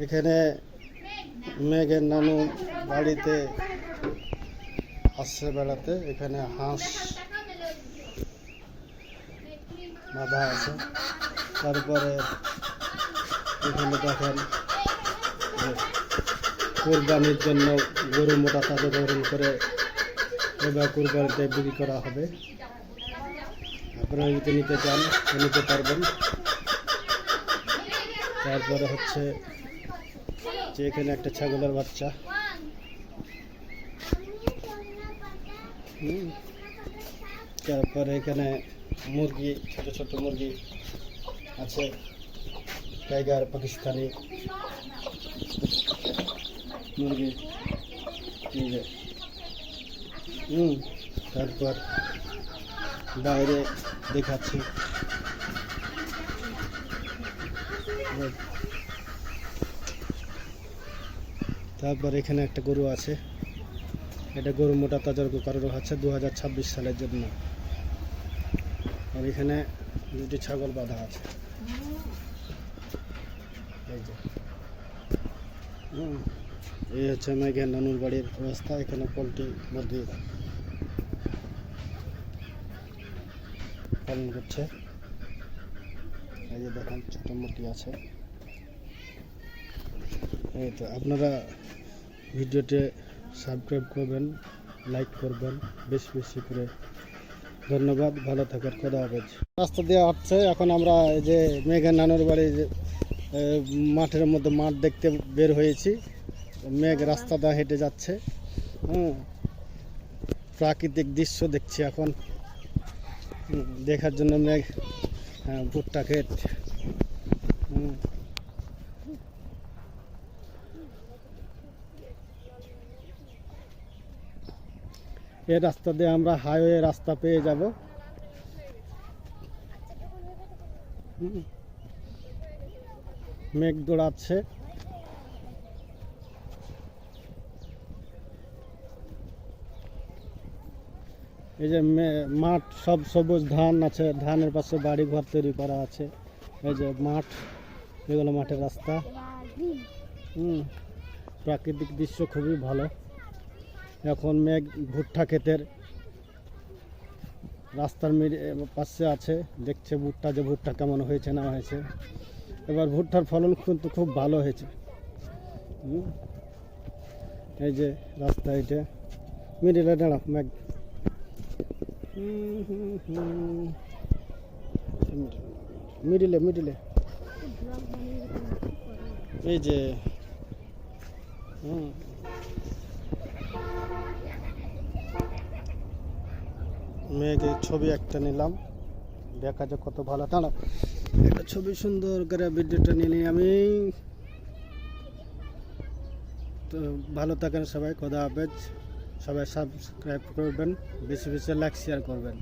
এখানে মেঘের নানু বাড়িতে আসছে বেড়াতে। এখানে হাঁস বাঁধা আছে। তারপরে এখানে দেখেন কোরবানির জন্য গরু মোটা তাজা গরম করে এবার কোরবানিতে বিক্রি করা হবে। আপনারা যদি নিতে চান নিতে পারবেন। তারপরে হচ্ছে যে এখানে একটা ছাগলের বাচ্চা, তারপরে এখানে মুরগি, ছোট ছোট মুরগি আছে, টাইগার পাকিস্তানি মুরগি। তারপর বাইরে দেখাচ্ছি তারপর এখানে একটা গরু আছে। এটা গরু মোটা তাজার কারণ হচ্ছে 2026 সালের জন্য। আর এখানে দুটি ছাগল বাঁধা আছে। এই হচ্ছে মেঘের নানুর বাড়ির অবস্থা। এখানে পোলট্রি মুরগি পালন করছে। এই যে দেখেন ছোট মুরগি আছে। এই তো আপনারা ভিডিওতে সাবস্ক্রাইব করবেন, লাইক করবেন বেশি বেশি করে। ধন্যবাদ, ভালো থাকার কথা হবে। রাস্তা দেওয়া হচ্ছে। এখন আমরা এই যে মেঘের নানুর বাড়ির মাঠের মধ্যে মাঠ দেখতে বের হয়েছি। মেঘ রাস্তাটা হেঁটে যাচ্ছে। প্রাকৃতিক দৃশ্য দেখছি এখন দেখার জন্য। মেঘ ভুট্টা ক্ষেত। এই রাস্তা দিয়ে আমরা হাইওয়ে রাস্তা পেয়ে যাব। মেঘ দৌড়াচ্ছে। এই যে মাঠ সব সবুজ ধান আছে, ধানের পাশে বাড়ি ঘর তৈরি করা আছে। এই যে মাঠ, এগুলো মাঠের রাস্তা। প্রাকৃতিক দৃশ্য খুবই ভালো। এখন মেঘ ভুট্টা ক্ষেতের রাস্তার পাশে আছে, দেখছে ভুট্টা যে ভুট্টা কেমন হয়েছে না হয়েছে। এবার ভুট্টার ফলন কিন্তু খুব ভালো হয়েছে। এই যে রাস্তা, এটা মিডিলে দাঁড়া মেঘ। মিডিলে মিডিলে এই যে মেঘের ছবি একটা নিলাম, দেখা যাক কত ভালো। দাঁড়া একটা ছবি সুন্দর করে ভিডিওটা নিয়ে আমি। তো ভালো থাকেন সবাই, খোদা হাফেজ। সবাই সাবস্ক্রাইব করবেন, বেশি বেশি লাইক শেয়ার করবেন।